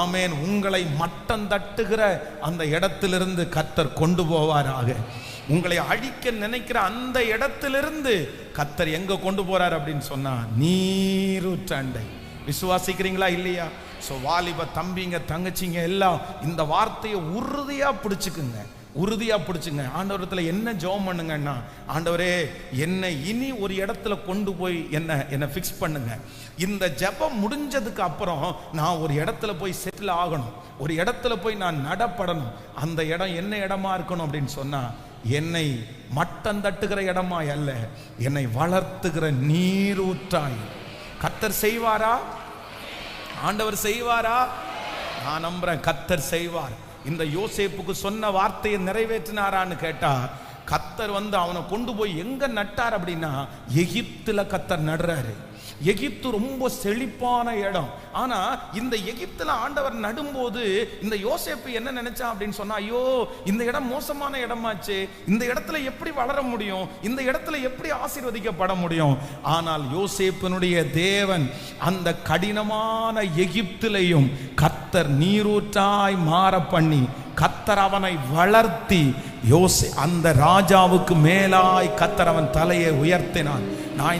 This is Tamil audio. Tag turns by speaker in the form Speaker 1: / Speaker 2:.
Speaker 1: ஆமேன். உங்களை மட்டம் தட்டுகிற அந்த இடத்திலிருந்து கர்த்தர் கொண்டு போவாராக. உங்களை அழிக்க நினைக்கிற அந்த இடத்திலிருந்து கர்த்தர் எங்க கொண்டு போறார் அப்படின்னு சொன்னா நீரூற்றண்டை. விசுவாசிக்கிறீங்களா இல்லையா? ஸோ வாலிப தம்பிங்க தங்கச்சிங்க எல்லாம் இந்த வார்த்தையை உறுதியா பிடிச்சுக்குங்க, உறுதியா பிடிச்சுங்க. ஆண்டவரத்துல என்ன ஜெபம் பண்ணுங்கன்னா, ஆண்டவரே என்னை இனி ஒரு இடத்துல கொண்டு போய் என்ன ஃபிக்ஸ் பண்ணுங்க. இந்த ஜெபம் முடிஞ்சதுக்கு அப்புறம் நான் ஒரு இடத்துல போய் செட்டில் ஆகணும், ஒரு இடத்துல போய் நான் நடப்படணும். அந்த இடம் என்ன இடமா இருக்கணும் அப்படின்னு சொன்னா, என்னை மட்டம் தட்டுகிற இடமாய் அல்ல, என்னை வளர்த்துகிற நீரூற்றாய். கர்த்தர் செய்வாரா? ஆண்டவர் செய்வாரா? நான் நம்புறேன் கர்த்தர் செய்வார். இந்த யோசேப்புக்கு சொன்ன வார்த்தையை நிறைவேற்றினாரான்னு கேட்டா, கர்த்தர் அவனை கொண்டு போய் எங்க நட்டார் அப்படின்னா எகிப்துல கர்த்தர் நடுறாரு. எகிப்து ரொம்ப செழிப்பான இடம். ஆனா இந்த எகிப்துல ஆண்டவர் நடும்போது இந்த யோசேப்பு என்ன நினைச்சான் அப்படின்னு சொன்னா, ஐயோ இந்த இடம் மோசமான இடமாச்சு, இந்த இடத்துல எப்படி வளர முடியும், இந்த இடத்துல எப்படி ஆசீர்வதிக்கப்பட முடியும்? ஆனால் யோசேப்பினுடைய தேவன் அந்த கடினமான எகிப்திலையும் கர்த்தர் நீரூற்றாய் மாற பண்ணி கர்த்தர் அவனை வளர்த்தி அந்த ராஜாவுக்கு மேலாய் கர்த்தர் அவன் தலையை உயர்த்தினான். நான்